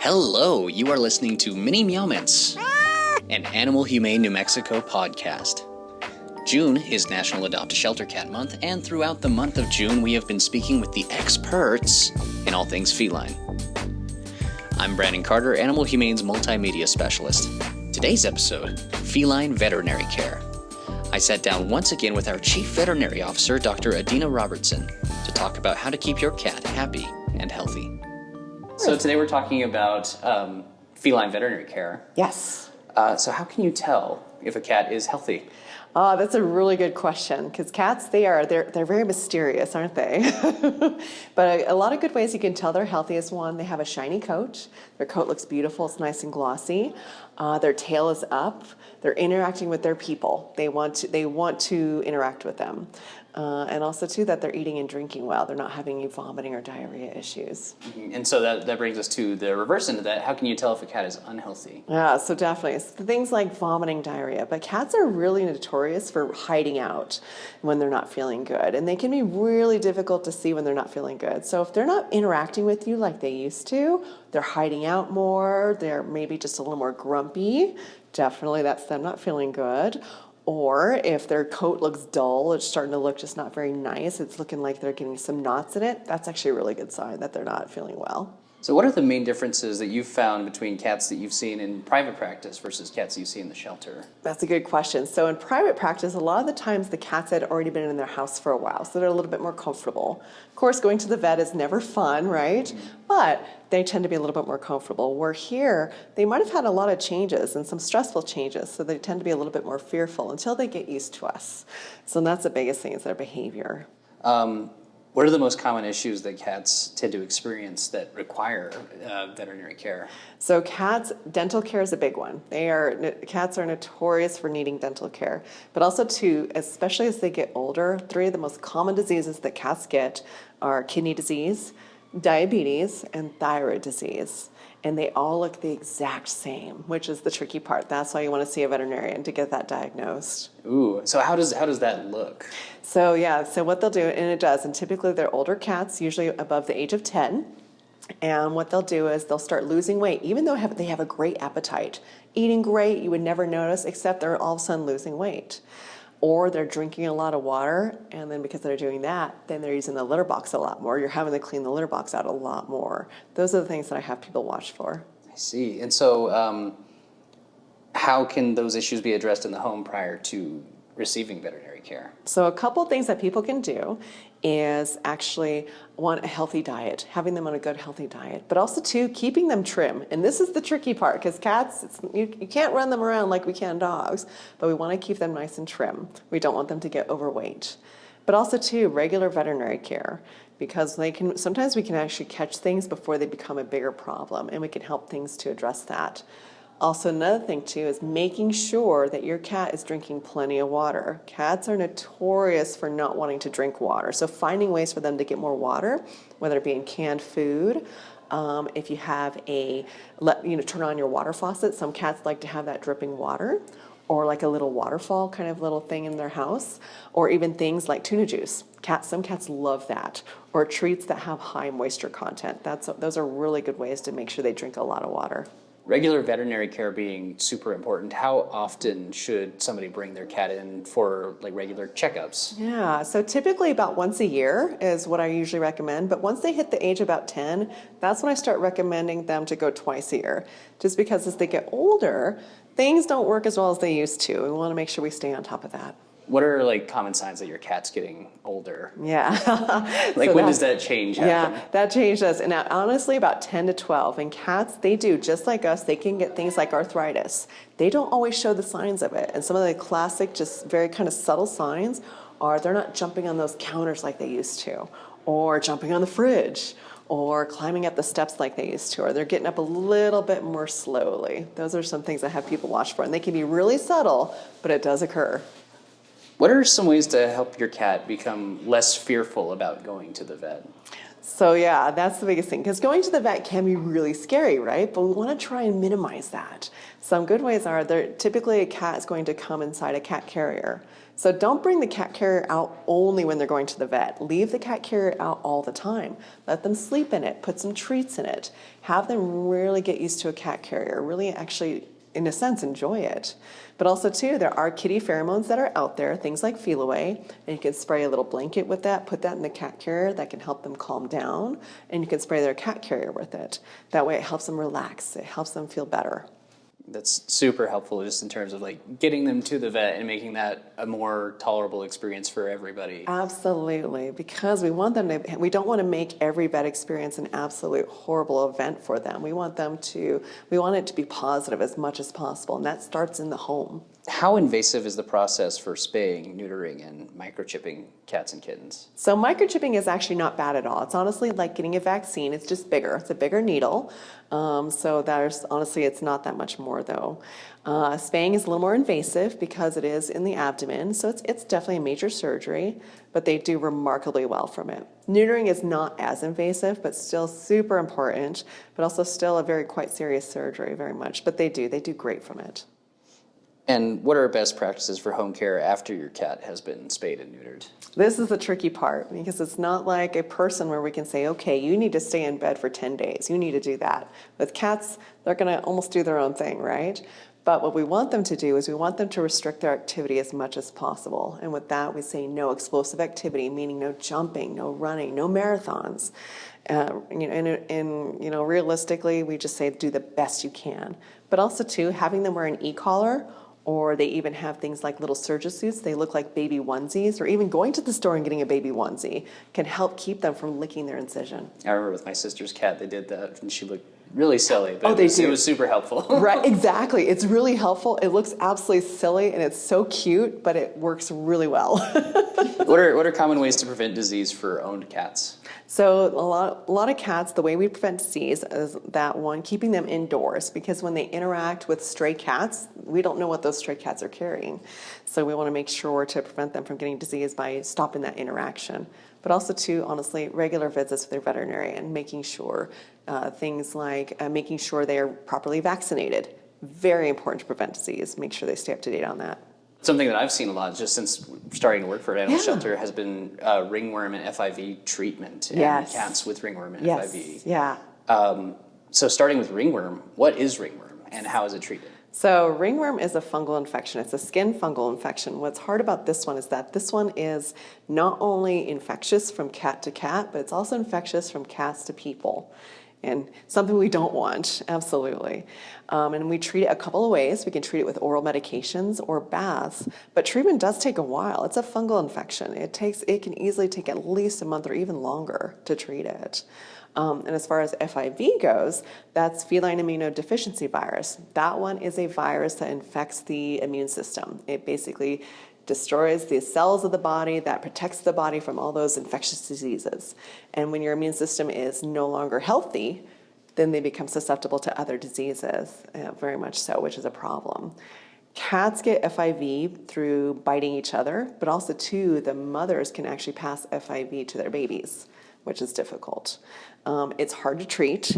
Hello, you are listening to Mini Meow-Ments, an Animal Humane New Mexico podcast. June is National Adopt a Shelter Cat Month, and throughout the month of June, we have been speaking with the experts in all things feline. I'm Brandon Carter, Animal Humane's multimedia specialist. Today's episode, feline veterinary care. I sat down once again with our Chief Veterinary Officer, Dr. Adena Robertson, to talk about how to keep your cat happy and healthy. So today we're talking about feline veterinary care. Yes. So how can you tell if a cat is healthy? That's a really good question, because cats, they're very mysterious, aren't they? But a lot of good ways you can tell they're healthy is one, they have a shiny coat. Their coat looks beautiful, it's nice and glossy. Their tail is up. They're interacting with their people. They want to interact with them. And also, too, that they're eating and drinking well. They're not having any vomiting or diarrhea issues. And so that brings us to the reverse end of that. How can you tell if a cat is unhealthy? Yeah, so definitely. So things like vomiting, diarrhea. But cats are really notorious for hiding out when they're not feeling good. And they can be really difficult to see when they're not feeling good. So if they're not interacting with you like they used to, they're hiding out more, they're maybe just a little more grumpy, definitely that's them not feeling good. Or if their coat looks dull, it's starting to look just not very nice, it's looking like they're getting some knots in it, that's actually a really good sign that they're not feeling well. So what are the main differences that you've found between cats that you've seen in private practice versus cats that you see in the shelter? That's a good question. So in private practice, a lot of the times the cats had already been in their house for a while, so they're a little bit more comfortable. Of course, going to the vet is never fun, right? But they tend to be a little bit more comfortable. Where here, they might have had a lot of changes and some stressful changes, so they tend to be a little bit more fearful until they get used to us. So that's the biggest thing, is their behavior. What are the most common issues that cats tend to experience that require veterinary care? So cats, dental care is a big one. Cats are notorious for needing dental care, but also too, especially as they get older, 3 of the most common diseases that cats get are kidney disease, diabetes, and thyroid disease. And they all look the exact same, which is the tricky part. That's why you want to see a veterinarian to get that diagnosed. Ooh, so how does that look? So yeah, so what they'll do, and it does, and typically they're older cats, usually above the age of 10. And what they'll do is they'll start losing weight, even though they have a great appetite. Eating great, you would never notice, except they're all of a sudden losing weight. Or they're drinking a lot of water, and then because they're doing that, then they're using the litter box a lot more. You're having to clean the litter box out a lot more. Those are the things that I have people watch for. I see. And so how can those issues be addressed in the home prior to receiving veterinary care? So a couple things that people can do is actually want a healthy diet, having them on a good healthy diet, but also too, keeping them trim. And this is the tricky part, because cats, you can't run them around like we can dogs, but we want to keep them nice and trim. We don't want them to get overweight. But also too, regular veterinary care, because sometimes we can actually catch things before they become a bigger problem, and we can help things to address that. Also, another thing too is making sure that your cat is drinking plenty of water. Cats are notorious for not wanting to drink water. So finding ways for them to get more water, whether it be in canned food, if you have turn on your water faucet. Some cats like to have that dripping water, or like a little waterfall kind of little thing in their house, or even things like tuna juice. Some cats love that, or treats that have high moisture content. Those are really good ways to make sure they drink a lot of water. Regular veterinary care being super important, how often should somebody bring their cat in for regular checkups? Yeah, so typically about once a year is what I usually recommend, but once they hit the age of about 10, that's when I start recommending them to go twice a year. Just because as they get older, things don't work as well as they used to. We want to make sure we stay on top of that. What are common signs that your cat's getting older? Yeah. When does that change happen? Yeah, that change does. And honestly, about 10 to 12. And cats, they do, just like us, they can get things like arthritis. They don't always show the signs of it. And some of the classic, just very kind of subtle signs are they're not jumping on those counters like they used to, or jumping on the fridge, or climbing up the steps like they used to, or they're getting up a little bit more slowly. Those are some things I have people watch for. And they can be really subtle, but it does occur. What are some ways to help your cat become less fearful about going to the vet? So yeah, that's the biggest thing, because going to the vet can be really scary, right? But we want to try and minimize that. Some good ways are typically a cat is going to come inside a cat carrier. So don't bring the cat carrier out only when they're going to the vet. Leave the cat carrier out all the time. Let them sleep in it, put some treats in it. Have them really get used to a cat carrier, really actually, in a sense, enjoy it. But also too, there are kitty pheromones that are out there, things like Feline, and you can spray a little blanket with that, put that in the cat carrier, that can help them calm down, and you can spray their cat carrier with it. That way it helps them relax, it helps them feel better. That's super helpful just in terms of like getting them to the vet and making that a more tolerable experience for everybody. Absolutely, because we want them to, we don't want to make every vet experience an absolute horrible event for them. We want it to be positive as much as possible, and that starts in the home. How invasive is the process for spaying, neutering, and microchipping cats and kittens? So microchipping is actually not bad at all. It's honestly like getting a vaccine. It's just bigger. It's a bigger needle. So it's not that much more though. Spaying is a little more invasive because it is in the abdomen. So it's definitely a major surgery, but they do remarkably well from it. Neutering is not as invasive, but still super important, but also still a quite serious surgery, very much. But they do great from it. And what are best practices for home care after your cat has been spayed and neutered? This is the tricky part, because it's not like a person where we can say, okay, you need to stay in bed for 10 days. You need to do that. With cats, they're going to almost do their own thing, right? But what we want them to do is we want them to restrict their activity as much as possible. And with that, we say no explosive activity, meaning no jumping, no running, no marathons. Realistically, we just say do the best you can. But also, too, having them wear an e-collar, or they even have things like little surgeon suits. They look like baby onesies, or even going to the store and getting a baby onesie can help keep them from licking their incision. I remember with my sister's cat, they did that, and she looked really silly, but it was super helpful. Right, exactly. It's really helpful. It looks absolutely silly, and it's so cute, but it works really well. What are common ways to prevent disease for owned cats? So a lot of cats, the way we prevent disease is that one, keeping them indoors, because when they interact with stray cats, we don't know what those stray cats are carrying. So we want to make sure to prevent them from getting disease by stopping that interaction. But also, too, honestly, regular visits with their veterinarian, making sure things like making sure they are properly vaccinated. Very important to prevent disease. Make sure they stay up to date on that. Something that I've seen a lot just since starting to work for an animal shelter has been ringworm and FIV treatment in cats with ringworm and FIV. Yeah. So starting with ringworm, what is ringworm and how is it treated? So ringworm is a fungal infection. It's a skin fungal infection. What's hard about this one is that this one is not only infectious from cat to cat, but it's also infectious from cats to people. And something we don't want, absolutely. And we treat it a couple of ways. We can treat it with oral medications or baths, but treatment does take a while. It's a fungal infection. It can easily take at least a month or even longer to treat it. And as far as FIV goes, that's feline immunodeficiency virus. That one is a virus that infects the immune system. It basically destroys the cells of the body that protects the body from all those infectious diseases. And when your immune system is no longer healthy, then they become susceptible to other diseases, very much so, which is a problem. Cats get FIV through biting each other, but also, too, the mothers can actually pass FIV to their babies, which is difficult. It's hard to treat,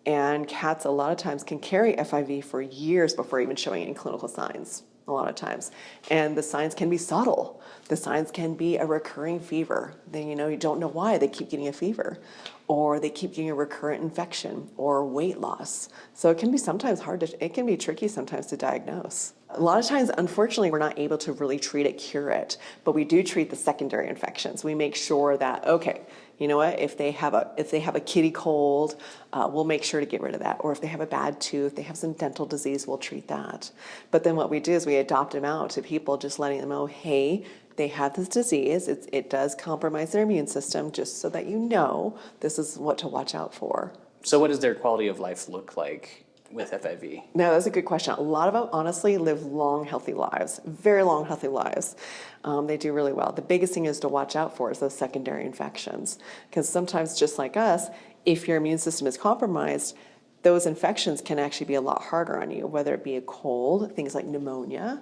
and cats a lot of times can carry FIV for years before even showing any clinical signs, a lot of times. And the signs can be subtle. The signs can be a recurring fever. Then, you don't know why they keep getting a fever, or they keep getting a recurrent infection or weight loss. So it can be it can be tricky sometimes to diagnose. A lot of times, unfortunately, we're not able to really treat it, cure it, but we do treat the secondary infections. We make sure that, okay, you know what, if they have a kitty cold, we'll make sure to get rid of that. Or if they have a bad tooth, they have some dental disease, we'll treat that. But then what we do is we adopt them out to people, just letting them know, hey, they have this disease. It does compromise their immune system, just so that you know this is what to watch out for. So what does their quality of life look like with FIV? No, that's a good question. A lot of them honestly live long, healthy lives, very long, healthy lives. They do really well. The biggest thing is to watch out for is those secondary infections, because sometimes, just like us, if your immune system is compromised, those infections can actually be a lot harder on you, whether it be a cold, things like pneumonia,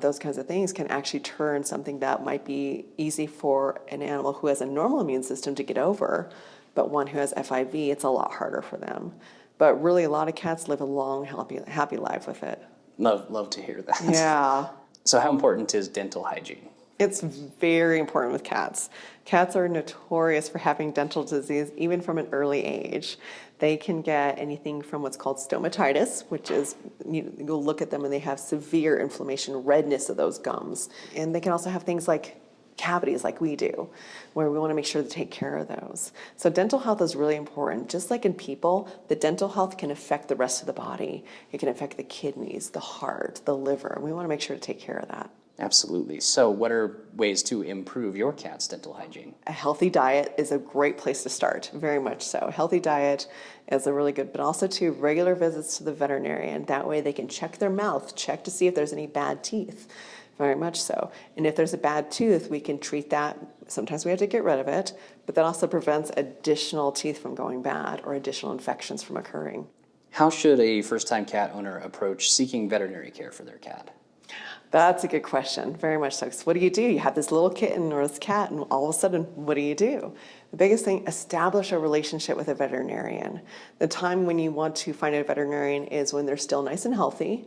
those kinds of things can actually turn something that might be easy for an animal who has a normal immune system to get over but one who has FIV, it's a lot harder for them. But really, a lot of cats live a long, happy life with it. Love to hear that. Yeah. So how important is dental hygiene? It's very important with cats. Cats are notorious for having dental disease even from an early age. They can get anything from what's called stomatitis, which is, you'll look at them and they have severe inflammation, redness of those gums. And they can also have things like cavities like we do, where we want to make sure to take care of those. So dental health is really important. Just like in people, the dental health can affect the rest of the body. It can affect the kidneys, the heart, the liver. We want to make sure to take care of that. Absolutely. So what are ways to improve your cat's dental hygiene? A healthy diet is a great place to start, very much so. A healthy diet is a really good, but also to regular visits to the veterinarian. That way they can check their mouth, check to see if there's any bad teeth, very much so. And if there's a bad tooth, we can treat that. Sometimes we have to get rid of it, but that also prevents additional teeth from going bad or additional infections from occurring. How should a first-time cat owner approach seeking veterinary care for their cat? That's a good question, very much so. So what do? You have this little kitten or this cat, and all of a sudden, what do? The biggest thing, establish a relationship with a veterinarian. The time when you want to find a veterinarian is when they're still nice and healthy,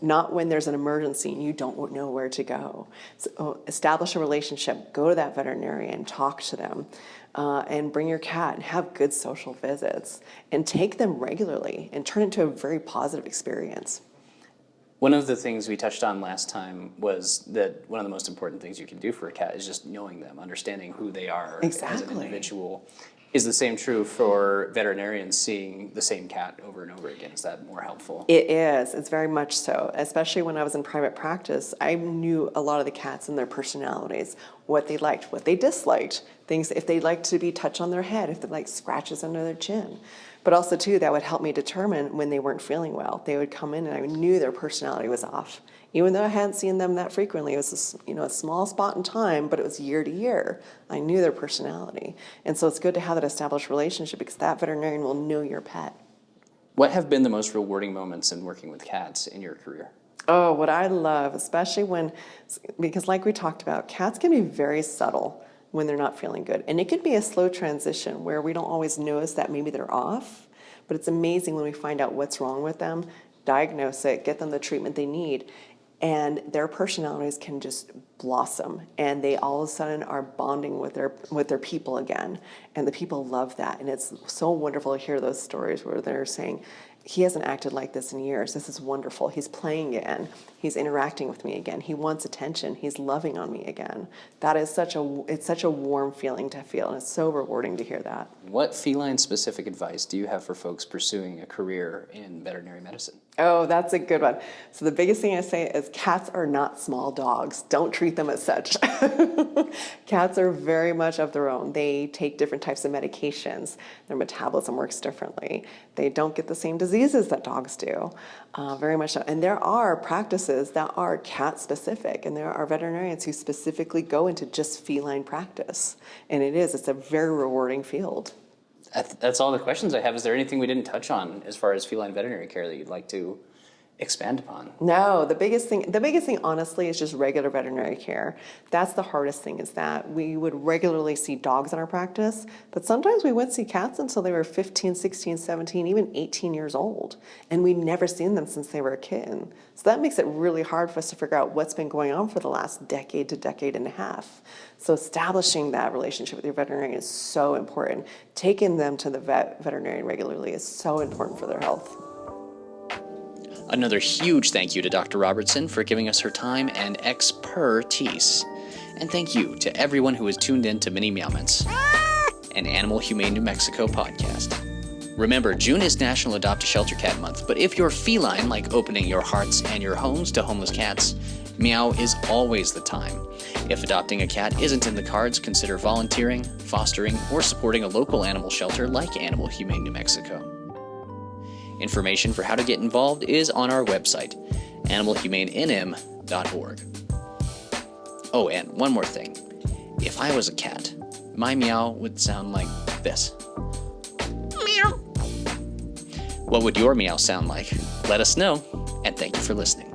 not when there's an emergency and you don't know where to go. So establish a relationship, go to that veterinarian, talk to them, and bring your cat and have good social visits and take them regularly and turn it into a very positive experience. One of the things we touched on last time was that one of the most important things you can do for a cat is just knowing them, understanding who they are as an individual. Is the same true for veterinarians seeing the same cat over and over again? Is that more helpful? It is. It's very much so. Especially when I was in private practice, I knew a lot of the cats and their personalities, what they liked, what they disliked, things if they liked to be touched on their head, if they liked scratches under their chin. But also, too, that would help me determine when they weren't feeling well. They would come in and I knew their personality was off. Even though I hadn't seen them that frequently, it was a small spot in time, but it was year to year. I knew their personality. And so it's good to have that established relationship because that veterinarian will know your pet. What have been the most rewarding moments in working with cats in your career? Oh, what I love, especially because like we talked about, cats can be very subtle when they're not feeling good. And it could be a slow transition where we don't always notice that maybe they're off, but it's amazing when we find out what's wrong with them, diagnose it, get them the treatment they need, and their personalities can just blossom and they all of a sudden are bonding with their people again. And the people love that. And it's so wonderful to hear those stories where they're saying, he hasn't acted like this in years. This is wonderful. He's playing again. He's interacting with me again. He wants attention. He's loving on me again. That is such a warm feeling to feel, and it's so rewarding to hear that. What feline-specific advice do you have for folks pursuing a career in veterinary medicine? Oh, that's a good one. So the biggest thing I say is cats are not small dogs. Don't treat them as such. Cats are very much of their own. They take different types of medications. Their metabolism works differently. They don't get the same diseases that dogs do, very much so. And there are practices that are cat specific, and there are veterinarians who specifically go into just feline practice. And it's a very rewarding field. That's all the questions I have. Is there anything we didn't touch on as far as feline veterinary care that you'd like to expand upon? No, the biggest thing honestly is just regular veterinary care. That's the hardest thing, is that we would regularly see dogs in our practice, but sometimes we wouldn't see cats until they were 15, 16, 17, even 18 years old. And we'd never seen them since they were a kitten. So that makes it really hard for us to figure out what's been going on for the last decade to decade and a half. So establishing that relationship with your veterinarian is so important. Taking them to the veterinarian regularly is so important for their health. Another huge thank you to Dr. Robertson for giving us her time and expertise. And thank you to everyone who has tuned in to Mini Meow-Ments, an Animal Humane New Mexico podcast. Remember, June is National Adopt a Shelter Cat Month, but if you're feline, like opening your hearts and your homes to homeless cats, Meow is always the time. If adopting a cat isn't in the cards, consider volunteering, fostering, or supporting a local animal shelter like Animal Humane New Mexico. Information for how to get involved is on our website, animalhumanenm.org. Oh, and one more thing. If I was a cat, my meow would sound like this. Meow. What would your meow sound like? Let us know, and thank you for listening.